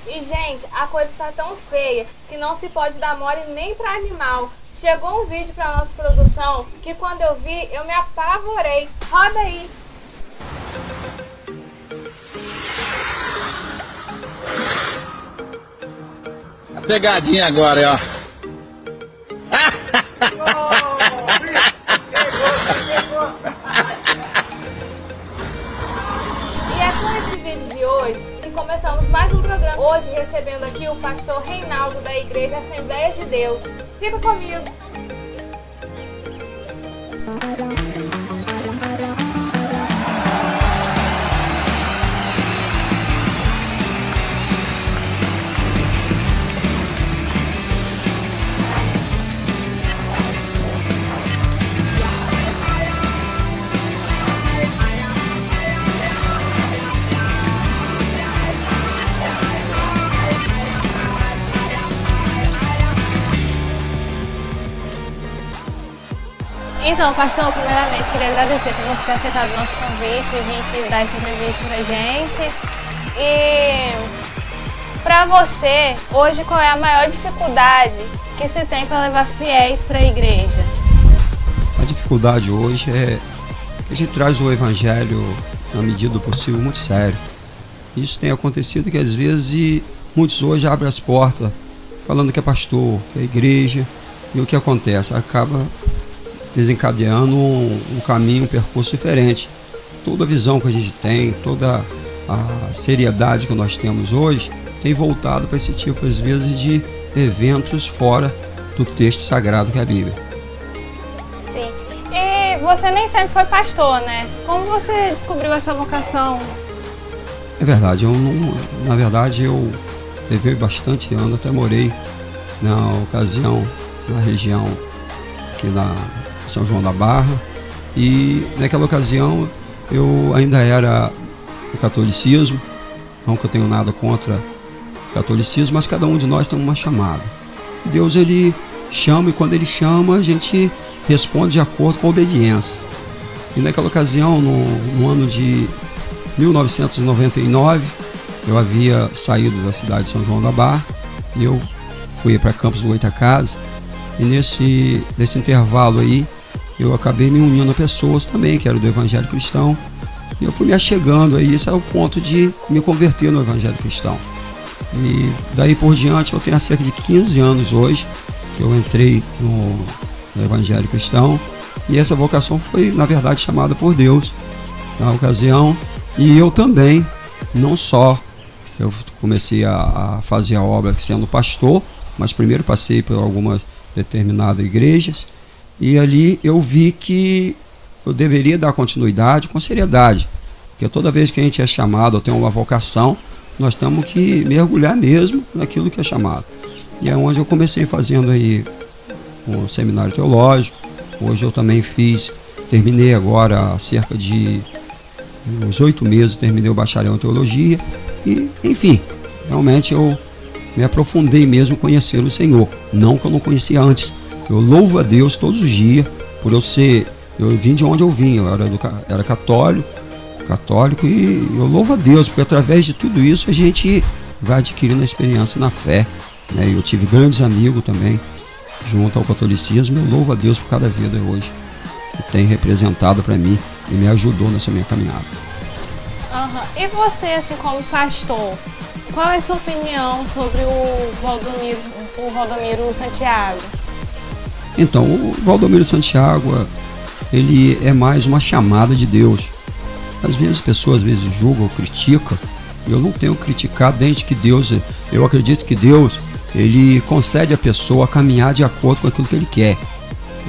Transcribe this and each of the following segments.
E, gente, a coisa está tão feia que não se pode dar mole nem para animal. Chegou um vídeo para nossa produção que quando eu vi, eu me apavorei. Roda aí. A pegadinha agora, ó. E é com esse vídeo de hoje que começamos mais um programa. Hoje recebendo aqui o pastor Reinaldo da Igreja Assembleia de Deus. Fica comigo. Então, pastor, primeiramente queria agradecer por você ter aceitado o nosso convite e vir aqui dar essa entrevista pra gente. E pra você, hoje qual é a maior dificuldade que se tem para levar fiéis para a igreja? A dificuldade hoje é que a gente traz o evangelho, na medida do possível, muito sério. Isso tem acontecido que às vezes muitos hoje abrem as portas falando que é pastor, que é igreja, e o que acontece? Acaba desencadeando um caminho, um percurso diferente. Toda a visão que a gente tem, toda a seriedade que nós temos hoje, tem voltado para esse tipo, às vezes, de eventos fora do texto sagrado que é a Bíblia. Sim. E você nem sempre foi pastor, né? Como você descobriu essa vocação? É verdade, na verdade eu levei bastante anos, até morei na ocasião na região aqui na São João da Barra, e naquela ocasião eu ainda era do catolicismo, não que eu tenho nada contra o catolicismo, mas cada um de nós tem uma chamada. Deus, ele chama, e quando ele chama a gente responde de acordo com a obediência. E naquela ocasião, no ano de 1999, eu havia saído da cidade de São João da Barra e eu fui para Campos do Goytacazes. E nesse intervalo aí, eu acabei me unindo a pessoas também, que eram do Evangelho Cristão, e eu fui me achegando aí, esse é o ponto de me converter no Evangelho Cristão. E daí por diante, eu tenho há cerca de 15 anos hoje, que eu entrei no Evangelho Cristão, e essa vocação foi, na verdade, chamada por Deus na ocasião, e eu também, não só, eu comecei a fazer a obra sendo pastor, mas primeiro passei por algumas determinadas igrejas, e ali eu vi que eu deveria dar continuidade com seriedade, porque toda vez que a gente é chamado ou tem uma vocação, nós temos que mergulhar mesmo naquilo que é chamado. E é onde eu comecei fazendo aí um seminário teológico. Hoje eu também terminei agora há cerca de uns 8 meses, terminei o bacharel em teologia, e enfim, realmente eu me aprofundei mesmo em conhecer o Senhor, não que eu não conhecia antes. Eu louvo a Deus todos os dias por eu vim de onde eu vim, eu era católico, e eu louvo a Deus, porque através de tudo isso a gente vai adquirindo a experiência na fé, né? Eu tive grandes amigos também junto ao catolicismo. Eu louvo a Deus por cada vida hoje que tem representado para mim e me ajudou nessa minha caminhada. E você, assim como pastor, qual é a sua opinião sobre o Valdomiro Santiago? Então, o Valdomiro Santiago, ele é mais uma chamada de Deus. Às vezes as pessoas julgam ou criticam, e eu não tenho criticado, desde que Deus, eu acredito que Deus, ele concede à pessoa caminhar de acordo com aquilo que ele quer.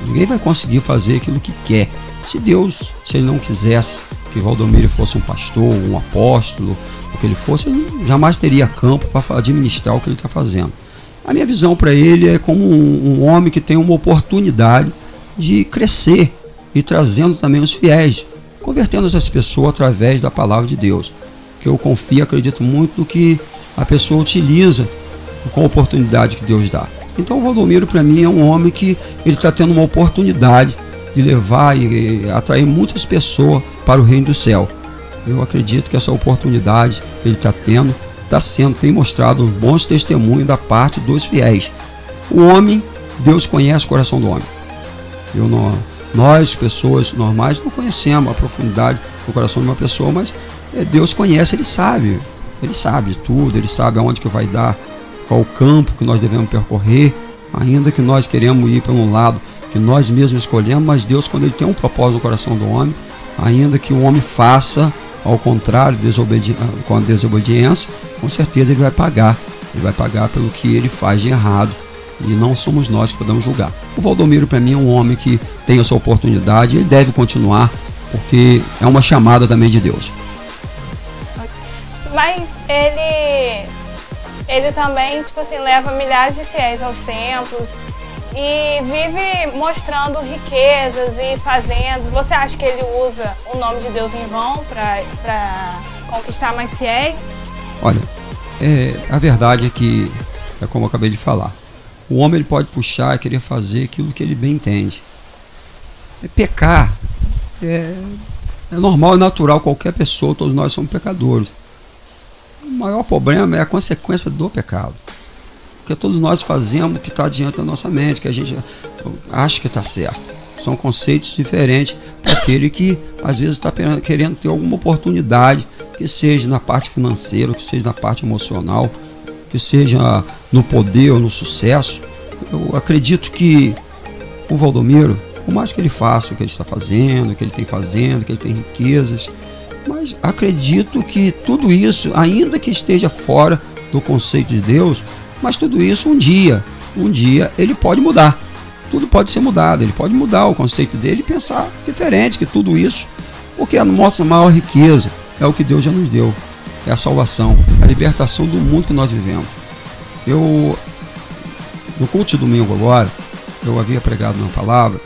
Ninguém vai conseguir fazer aquilo que quer. Se ele não quisesse que Valdomiro fosse um pastor, um apóstolo, o que ele fosse, ele jamais teria campo para administrar o que ele está fazendo. A minha visão para ele é como um homem que tem uma oportunidade de crescer e trazendo também os fiéis, convertendo essas pessoas através da palavra de Deus. Que eu confio e acredito muito no que a pessoa utiliza com a oportunidade que Deus dá. Então o Valdomiro, para mim, é um homem que ele está tendo uma oportunidade de levar e atrair muitas pessoas para o reino do céu. Eu acredito que essa oportunidade que ele está tendo tem mostrado bons testemunhos da parte dos fiéis. O homem, Deus conhece o coração do homem. Nós, pessoas normais, não conhecemos a profundidade do coração de uma pessoa, mas Deus conhece, Ele sabe de tudo, Ele sabe aonde que vai dar, qual o campo que nós devemos percorrer, ainda que nós queremos ir para um lado que nós mesmos escolhemos, mas Deus, quando Ele tem um propósito no coração do homem, ainda que o homem faça ao contrário, com a desobediência, com certeza Ele vai pagar pelo que ele faz de errado, e não somos nós que podemos julgar. O Valdomiro, para mim, é um homem que tem essa oportunidade, ele deve continuar, porque é uma chamada também de Deus. Mas ele também, tipo assim, leva milhares de fiéis aos templos e vive mostrando riquezas e fazendas. Você acha que ele usa o nome de Deus em vão para conquistar mais fiéis? Olha, a verdade é que, é como eu acabei de falar, o homem ele pode puxar e querer fazer aquilo que ele bem entende. Pecar é normal e natural, qualquer pessoa, todos nós somos pecadores. O maior problema é a consequência do pecado. Porque todos nós fazemos o que está diante da nossa mente, que a gente acha que está certo. São conceitos diferentes para aquele que às vezes está querendo ter alguma oportunidade, que seja na parte financeira, que seja na parte emocional, que seja no poder ou no sucesso. Eu acredito que o Valdomiro, por mais que ele faça o que ele está fazendo, que ele tem riquezas, mas acredito que tudo isso, ainda que esteja fora do conceito de Deus, mas tudo isso um dia ele pode mudar. Tudo pode ser mudado, ele pode mudar o conceito dele e pensar diferente que tudo isso, porque a nossa maior riqueza é o que Deus já nos deu, é a salvação, a libertação do mundo que nós vivemos. No culto de domingo agora, eu havia pregado uma palavra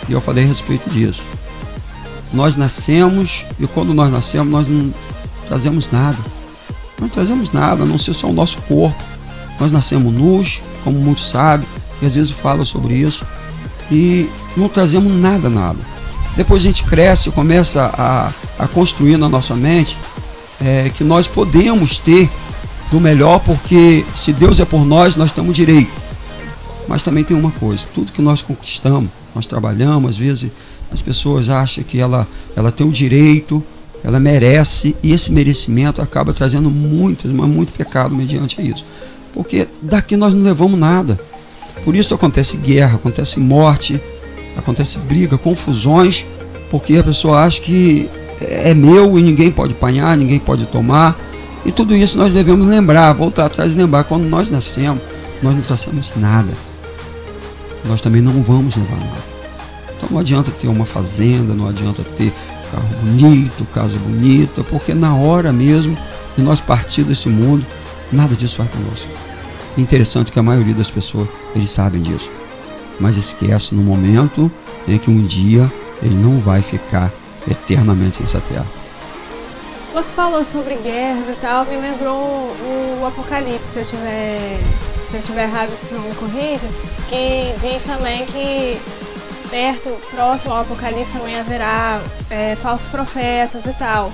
e eu falei a respeito disso. Nós nascemos e quando nós nascemos nós não trazemos nada. Não trazemos nada, a não ser só o nosso corpo. Nós nascemos nus, como muitos sabem, e às vezes falam sobre isso, e não trazemos nada. Depois a gente cresce e começa a construir na nossa mente que nós podemos ter do melhor, porque se Deus é por nós, nós temos direito. Mas também tem uma coisa, tudo que nós conquistamos, nós trabalhamos, às vezes as pessoas acham que ela tem o direito, ela merece, e esse merecimento acaba trazendo muito pecado mediante isso. Porque daqui nós não levamos nada. Por isso acontece guerra, acontece morte, acontece briga, confusões, porque a pessoa acha que é meu e ninguém pode apanhar, ninguém pode tomar. E tudo isso nós devemos lembrar, voltar atrás e lembrar, quando nós nascemos, nós não trouxemos nada. Nós também não vamos levar nada. Então não adianta ter uma fazenda, não adianta ter carro bonito, casa bonita, porque na hora mesmo de nós partir desse mundo, nada disso vai conosco. É interessante que a maioria das pessoas, eles sabem disso, mas esquece no momento em que um dia ele não vai ficar eternamente nessa terra. Você falou sobre guerras e tal, me lembrou o Apocalipse, se eu tiver errado, não me corrija, que diz também que próximo ao Apocalipse também haverá falsos profetas e tal.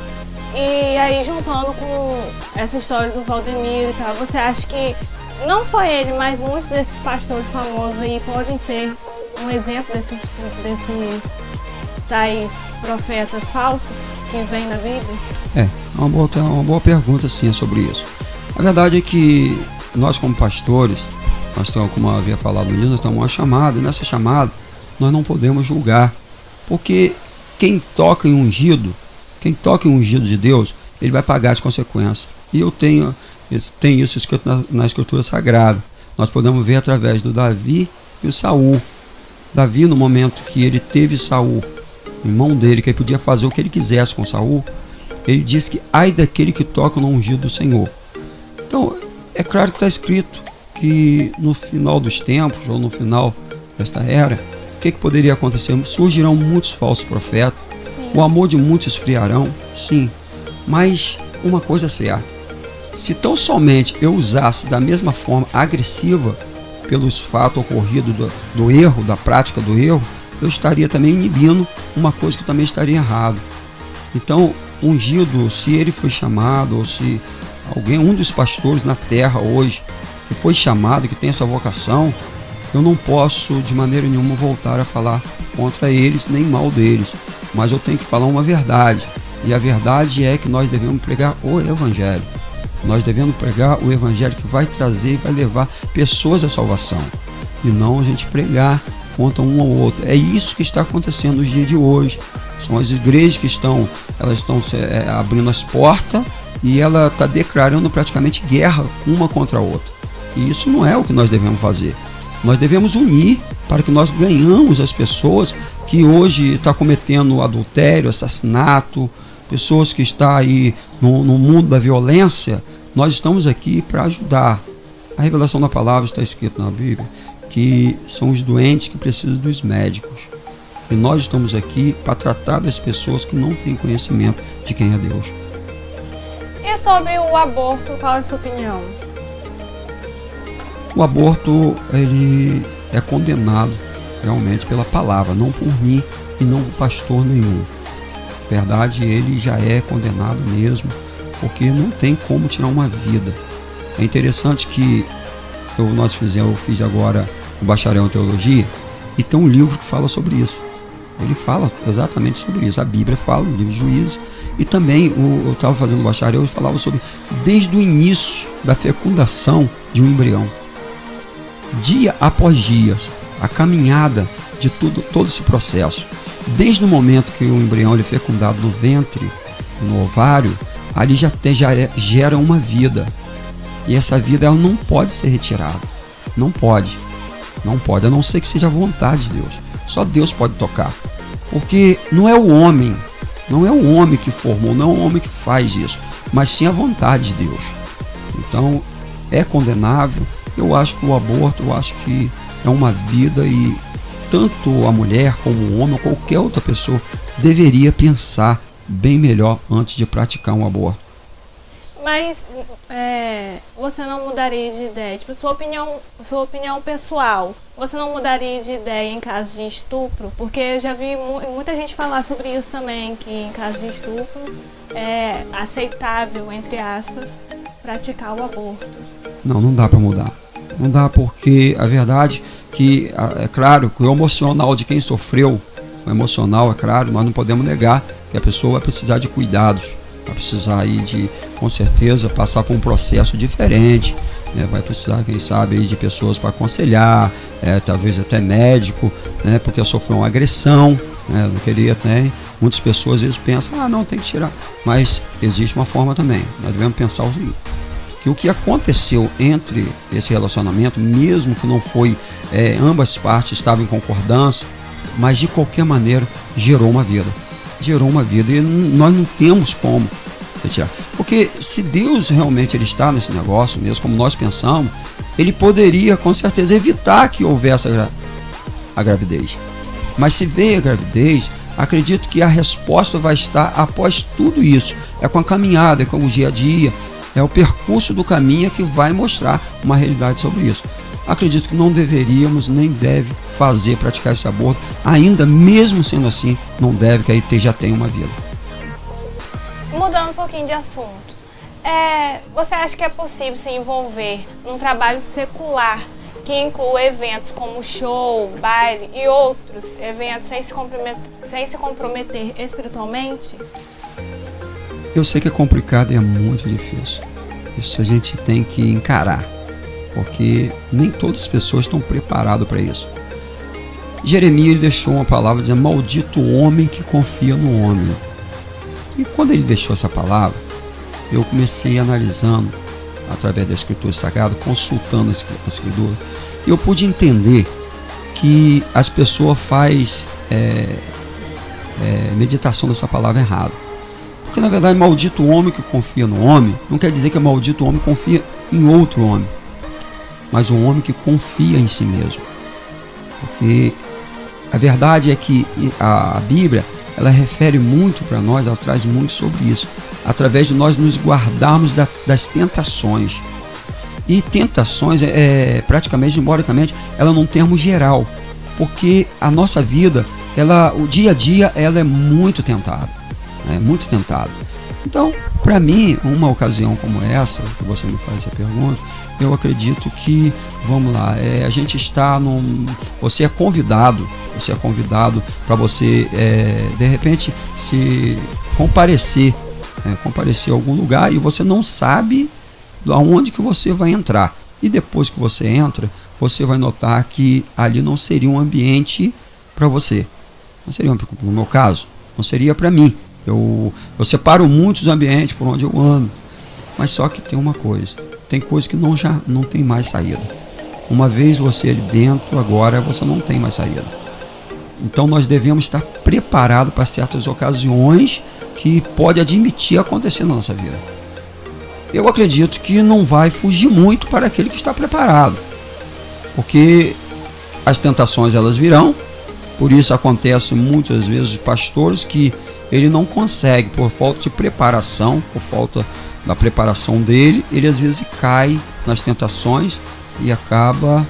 E aí, juntando com essa história do Valdemiro e tal, você acha que não só ele, mas muitos desses pastores famosos aí podem ser um exemplo desses tais profetas falsos que vêm na Bíblia? É uma boa pergunta sim sobre isso. A verdade é que nós como pastores, nós estamos, como eu havia falado nisso, nós temos uma chamada, e nessa chamada nós não podemos julgar, porque quem toca em ungido de Deus, ele vai pagar as consequências. E eu tenho isso escrito na Escritura Sagrada. Nós podemos ver através do Davi e o Saul. Davi, no momento que ele teve Saul em mão dele, que ele podia fazer o que ele quisesse com Saul, ele disse que ai daquele que toca no ungido do Senhor. Então, é claro que está escrito que no final dos tempos, ou no final desta era, o que poderia acontecer? Surgirão muitos falsos profetas, o amor de muitos esfriarão, sim, mas uma coisa é certa, se tão somente eu usasse da mesma forma agressiva pelos fatos ocorridos do erro, da prática do erro, eu estaria também inibindo uma coisa que também estaria errado. Então, ungido, se ele foi chamado, ou se alguém, um dos pastores na terra hoje, que foi chamado, que tem essa vocação, eu não posso de maneira nenhuma voltar a falar contra eles, nem mal deles, mas eu tenho que falar uma verdade, e a verdade é que nós devemos pregar o Evangelho. Nós devemos pregar o Evangelho que vai trazer e vai levar pessoas à salvação, e não a gente pregar contra um ao outro. É isso que está acontecendo nos dias de hoje. São as igrejas que estão abrindo as portas e ela está declarando praticamente guerra uma contra a outra. E isso não é o que nós devemos fazer. Nós devemos unir para que nós ganhamos as pessoas que hoje estão cometendo adultério, assassinato, pessoas que estão aí no mundo da violência. Nós estamos aqui para ajudar. A revelação da palavra está escrita na Bíblia que são os doentes que precisam dos médicos. E nós estamos aqui para tratar das pessoas que não têm conhecimento de quem é Deus. E sobre o aborto, qual é a sua opinião? O aborto, ele é condenado realmente pela palavra, não por mim e não por pastor nenhum. Na verdade, ele já é condenado mesmo, porque não tem como tirar uma vida. É interessante que eu fiz agora o bacharel em teologia, e tem um livro que fala sobre isso. Ele fala exatamente sobre isso. A Bíblia fala, no livro de Juízes, e também eu estava fazendo o bacharel e falava sobre desde o início da fecundação de um embrião, dia após dia, a caminhada de todo esse processo, desde o momento que o embrião é fecundado no ventre, no ovário, ali já gera uma vida, e essa vida ela não pode ser retirada, não pode, a não ser que seja a vontade de Deus. Só Deus pode tocar, porque não é o homem que formou, não é o homem que faz isso, mas sim a vontade de Deus. Então é condenável. Eu acho que o aborto, que é uma vida, e tanto a mulher como o homem ou qualquer outra pessoa deveria pensar bem melhor antes de praticar um aborto. Mas você não mudaria de ideia? Tipo, sua opinião pessoal, você não mudaria de ideia em caso de estupro? Porque eu já vi muita gente falar sobre isso também, que em caso de estupro é aceitável, entre aspas, praticar o aborto. Não dá para mudar. Não dá, porque a verdade que, é claro, que o emocional de quem sofreu, o emocional, é claro, nós não podemos negar que a pessoa vai precisar de cuidados, vai precisar aí de, com certeza, passar por um processo diferente, né? Vai precisar, quem sabe, aí de pessoas para aconselhar, talvez até médico, né? Porque sofreu uma agressão, né? Não queria, né? Muitas pessoas às vezes pensam, não, tem que tirar, mas existe uma forma também. Nós devemos pensar o seguinte, que o que aconteceu entre esse relacionamento, mesmo que não foi, ambas partes estavam em concordância, mas de qualquer maneira gerou uma vida, e nós não temos como retirar, porque se Deus realmente ele está nesse negócio mesmo, como nós pensamos, ele poderia com certeza evitar que houvesse a gravidez, mas se veio a gravidez, acredito que a resposta vai estar após tudo isso, é com a caminhada, é com o dia a dia, é o percurso do caminho que vai mostrar uma realidade sobre isso. Acredito que não deveríamos, nem deve praticar esse aborto, ainda mesmo sendo assim, não deve, que aí já tem uma vida. Mudando um pouquinho de assunto, você acha que é possível se envolver num trabalho secular que inclua eventos como show, baile e outros eventos sem se comprometer espiritualmente? Eu sei que é complicado e é muito difícil. Isso a gente tem que encarar, porque nem todas as pessoas estão preparadas para isso. Jeremias deixou uma palavra dizendo, maldito o homem que confia no homem. E quando ele deixou essa palavra, eu comecei analisando, através da Escritura Sagrada, consultando a Escritura, e eu pude entender que as pessoas fazem meditação dessa palavra errada. Porque na verdade, maldito o homem que confia no homem, não quer dizer que é maldito o homem que confia em outro homem, mas um homem que confia em si mesmo. Porque a verdade é que a Bíblia, ela refere muito para nós, ela traz muito sobre isso, através de nós nos guardarmos das tentações. E tentações, praticamente, simbolicamente, ela num termo geral, porque a nossa vida, o dia a dia, ela é muito tentada. Muito tentado. Então, Para mim, uma ocasião como essa, que você me faz essa pergunta, eu acredito que, vamos lá, a gente está você é convidado para você, de repente, se comparecer a algum lugar e você não sabe aonde que você vai entrar. E depois que você entra, você vai notar que ali não seria um ambiente para você. Não seria, no meu caso, não seria para mim. Eu separo muitos ambientes por onde eu ando. Mas só que tem uma coisa. Tem coisa que não tem mais saída. Uma vez você ali dentro, agora você não tem mais saída. Então nós devemos estar preparados para certas ocasiões que pode admitir acontecer na nossa vida. Eu acredito que não vai fugir muito para aquele que está preparado. Porque as tentações elas virão. Por isso acontece muitas vezes pastores que ele não consegue, por falta de preparação, por falta da preparação dele, ele às vezes cai nas tentações e acaba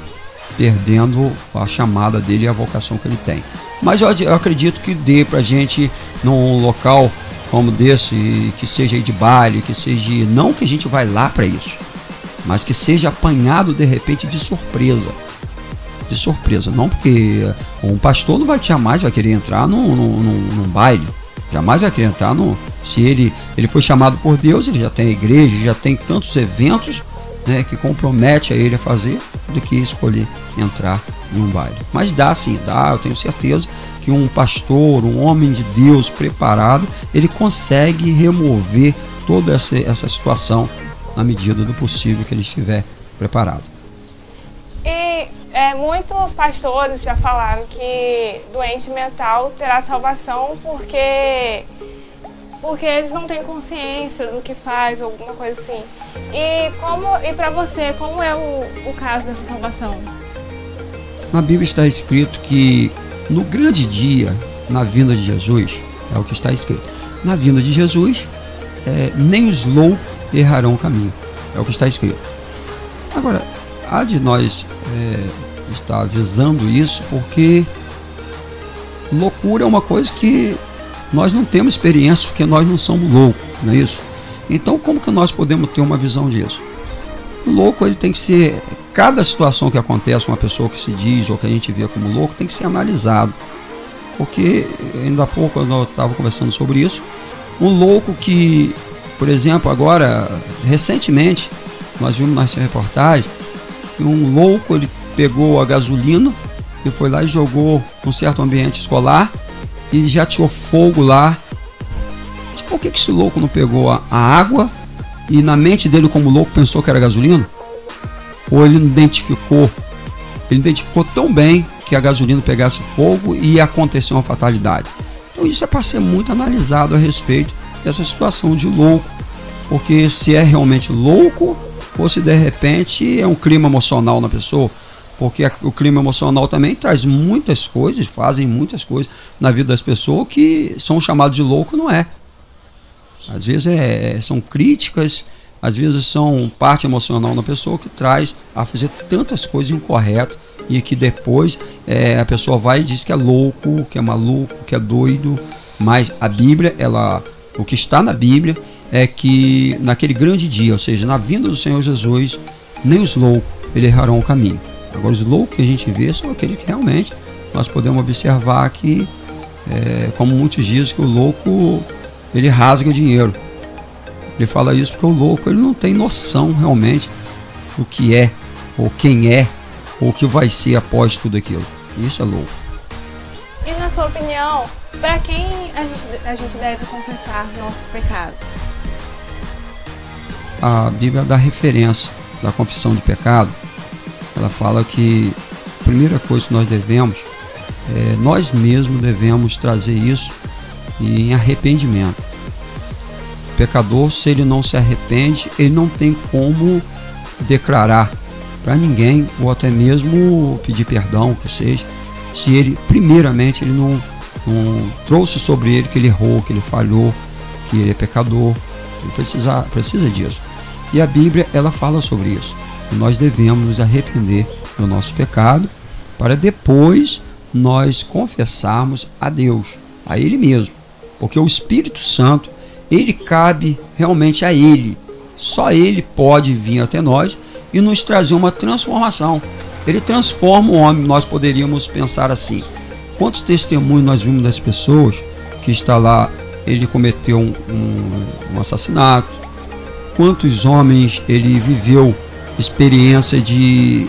perdendo a chamada dele e a vocação que ele tem. Mas eu acredito que dê pra gente, num local como desse, que seja aí de baile, que seja, não que a gente vai lá para isso, mas que seja apanhado de repente de surpresa. De surpresa, não, porque um pastor não vai jamais vai querer entrar num baile, jamais vai querer entrar se ele foi chamado por Deus, ele já tem a igreja, já tem tantos eventos, né, que compromete a ele a fazer, do que escolher entrar em um baile. Mas dá sim, eu tenho certeza que um pastor, um homem de Deus preparado, ele consegue remover toda essa situação na medida do possível que ele estiver preparado. E muitos pastores já falaram que doente mental terá salvação porque eles não têm consciência do que faz, alguma coisa assim. E para você, como é o caso dessa salvação? Na Bíblia está escrito que no grande dia, na vinda de Jesus, é o que está escrito. Na vinda de Jesus, nem os loucos errarão o caminho. É o que está escrito. Agora, há de nós estar visando isso, porque loucura é uma coisa que nós não temos experiência, porque nós não somos loucos, não é isso? Então, como que nós podemos ter uma visão disso? O louco, ele tem que ser, cada situação que acontece com uma pessoa que se diz, ou que a gente vê como louco, tem que ser analisado. Porque, ainda há pouco, eu estava conversando sobre isso, um louco que, por exemplo, agora, recentemente, nós vimos nessa reportagem, que um louco, ele pegou a gasolina e foi lá e jogou num certo ambiente escolar e já tinha fogo lá. Mas por que esse louco não pegou a água e na mente dele, como louco, pensou que era gasolina? Ou ele não identificou? Ele identificou tão bem que a gasolina pegasse fogo e aconteceu uma fatalidade. Então isso é para ser muito analisado a respeito dessa situação de louco, porque se é realmente louco ou se de repente é um clima emocional na pessoa, porque o clima emocional também traz muitas coisas, fazem muitas coisas na vida das pessoas que são chamados de louco, não é. Às vezes são críticas, às vezes são parte emocional na pessoa que traz a fazer tantas coisas incorretas e que depois a pessoa vai e diz que é louco, que é maluco, que é doido. Mas a Bíblia, o que está na Bíblia é que naquele grande dia, ou seja, na vinda do Senhor Jesus, nem os loucos eles errarão o caminho. Agora, os loucos que a gente vê são aqueles que realmente nós podemos observar que, como muitos dizem, que o louco ele rasga dinheiro. Ele fala isso porque o louco ele não tem noção realmente do que é, ou quem é, ou o que vai ser após tudo aquilo. Isso é louco. E na sua opinião, para quem a gente deve confessar nossos pecados? A Bíblia dá referência da confissão de pecado. Ela fala que a primeira coisa que nós devemos, nós mesmos devemos trazer isso em arrependimento. O pecador, se ele não se arrepende, ele não tem como declarar para ninguém, ou até mesmo pedir perdão, que seja, se ele, primeiramente, ele não trouxe sobre ele que ele errou, que ele falhou, que ele é pecador. Ele precisa disso. E a Bíblia, ela fala sobre isso. E nós devemos nos arrepender do nosso pecado, para depois nós confessarmos a Deus, a Ele mesmo. Porque o Espírito Santo, ele cabe realmente a ele. Só ele pode vir até nós e nos trazer uma transformação. Ele transforma o homem. Nós poderíamos pensar assim: quantos testemunhos nós vimos das pessoas que está lá, ele cometeu um assassinato, quantos homens ele viveu experiência de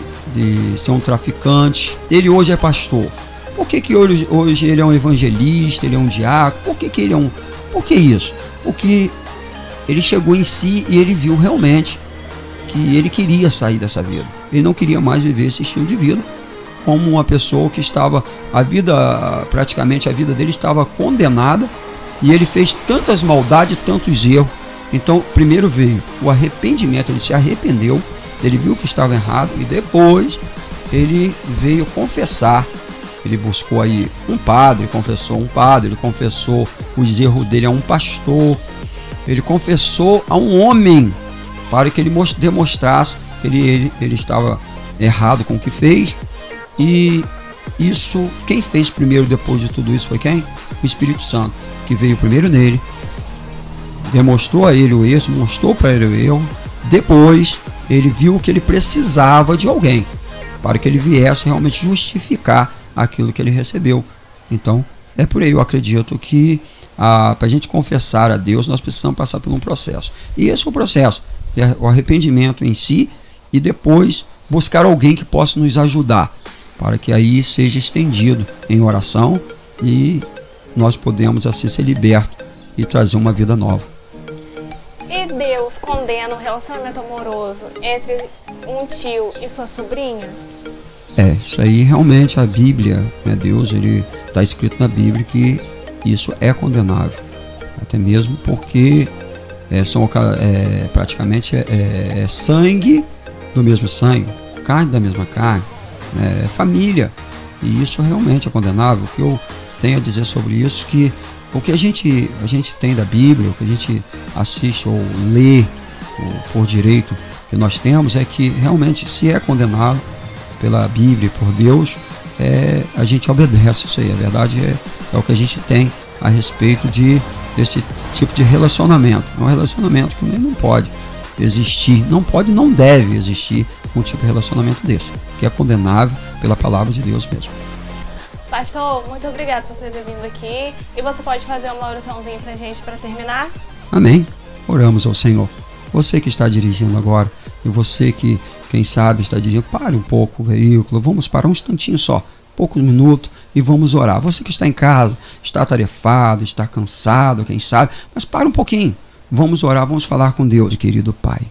ser um traficante, ele hoje é pastor. Por que hoje ele é um evangelista, ele é um diácono? Por que isso? Porque ele chegou em si e ele viu realmente que ele queria sair dessa vida. Ele não queria mais viver esse estilo de vida como uma pessoa que estava, praticamente a vida dele estava condenada, e ele fez tantas maldades, tantos erros. Então, primeiro veio o arrependimento, ele se arrependeu, ele viu que estava errado, e depois ele veio confessar. Ele buscou aí um padre, confessou um padre, ele confessou os erros dele a um pastor, ele confessou a um homem para que ele demonstrasse que ele estava errado com o que fez. E isso, quem fez primeiro depois de tudo isso foi quem? O Espírito Santo, que veio primeiro nele, demonstrou a ele o erro, mostrou para ele o erro. Depois ele viu que ele precisava de alguém para que ele viesse realmente justificar aquilo que ele recebeu. Então é por aí, eu acredito que para a gente confessar a Deus nós precisamos passar por um processo, e esse é o processo, é o arrependimento em si, e depois buscar alguém que possa nos ajudar para que aí seja estendido em oração e nós podemos assim ser libertos e trazer uma vida nova. E Deus condena o relacionamento amoroso entre um tio e sua sobrinha? Isso aí realmente a Bíblia, né, Deus, ele está escrito na Bíblia que isso é condenável, até mesmo porque praticamente sangue do mesmo sangue, carne da mesma carne, família, e isso realmente é condenável. O que eu tenho a dizer sobre isso, que o que a gente tem da Bíblia, o que a gente assiste ou lê por direito que nós temos, é que realmente, se é condenado pela Bíblia e por Deus, a gente obedece isso aí. A verdade é o que a gente tem a respeito desse tipo de relacionamento. É um relacionamento que não pode existir, não deve existir um tipo de relacionamento desse, que é condenável pela palavra de Deus mesmo. Pastor, muito obrigado por ter vindo aqui. E você pode fazer uma oraçãozinha pra gente para terminar? Amém. Oramos ao Senhor. Você que está dirigindo agora, e você que, quem sabe, está dirigindo, pare um pouco o veículo, vamos parar um instantinho só, poucos minutos, e vamos orar. Você que está em casa, está atarefado, está cansado, quem sabe, mas para um pouquinho, vamos orar, vamos falar com Deus, querido Pai.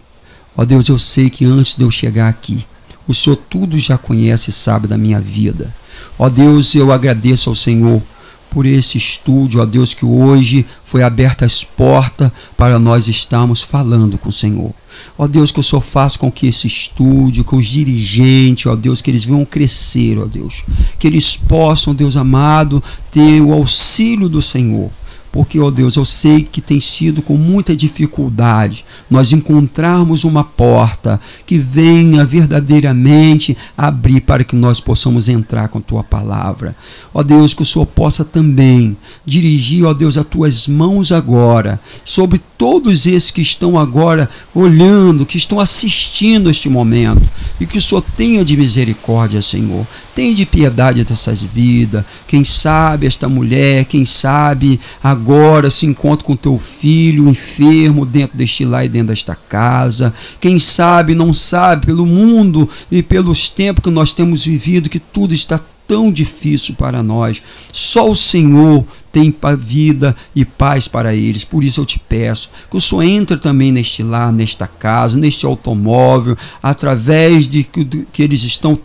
Ó Deus, eu sei que antes de eu chegar aqui, o Senhor tudo já conhece e sabe da minha vida. Ó Deus, eu agradeço ao Senhor por esse estúdio, ó Deus, que hoje foi aberta as portas para nós estarmos falando com o Senhor. Ó Deus, que o Senhor faça com que esse estúdio, com os dirigentes, ó Deus, que eles venham crescer, ó Deus, que eles possam, Deus amado, ter o auxílio do Senhor. Porque, ó Deus, eu sei que tem sido com muita dificuldade nós encontrarmos uma porta que venha verdadeiramente abrir para que nós possamos entrar com a Tua palavra. Ó Deus, que o Senhor possa também dirigir, ó Deus, as Tuas mãos agora sobre todos esses que estão agora olhando, que estão assistindo este momento, e que o Senhor tenha de misericórdia, Senhor. Tenha de piedade dessas vidas. Quem sabe esta mulher, quem sabe agora se encontra com teu filho enfermo dentro deste lar e dentro desta casa. Quem sabe, não sabe, pelo mundo e pelos tempos que nós temos vivido, que tudo está tão difícil para nós. Só o Senhor tem vida e paz para eles. Por isso eu te peço que o Senhor entre também neste lar, nesta casa, neste automóvel, através de que eles estão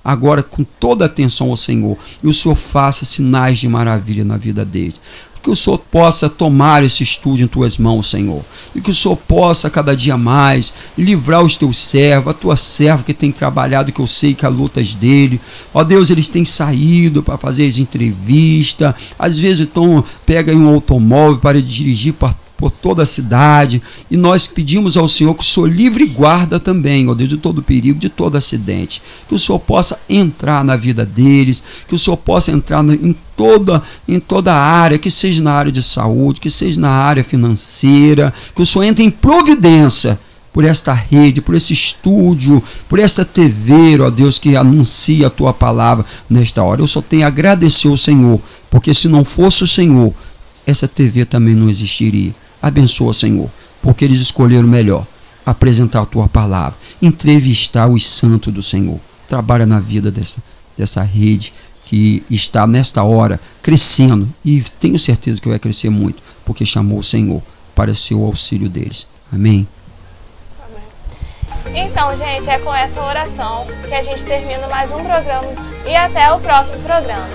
agora com toda a atenção ao Senhor, e o Senhor faça sinais de maravilha na vida deles. Que o Senhor possa tomar esse estúdio em Tuas mãos, Senhor, e que o Senhor possa cada dia mais livrar os Teus servos, a Tua serva que tem trabalhado, que eu sei que a lutas dele, ó Deus, eles têm saído para fazer as entrevistas, às vezes pega em um automóvel para dirigir para por toda a cidade, e nós pedimos ao Senhor que o Senhor livre e guarda também, ó Deus, de todo perigo, de todo acidente, que o Senhor possa entrar na vida deles, que o Senhor possa entrar em toda a área, que seja na área de saúde, que seja na área financeira, que o Senhor entre em providência por esta rede, por esse estúdio, por esta TV, ó Deus, que anuncia a tua palavra nesta hora. Eu só tenho a agradecer ao Senhor, porque se não fosse o Senhor, essa TV também não existiria. Abençoa, Senhor, porque eles escolheram melhor apresentar a tua palavra, entrevistar os santos do Senhor. Trabalha na vida dessa rede que está nesta hora crescendo, e tenho certeza que vai crescer muito, porque chamou o Senhor para ser o auxílio deles. Amém. Então, gente, é com essa oração que a gente termina mais um programa, e até o próximo programa.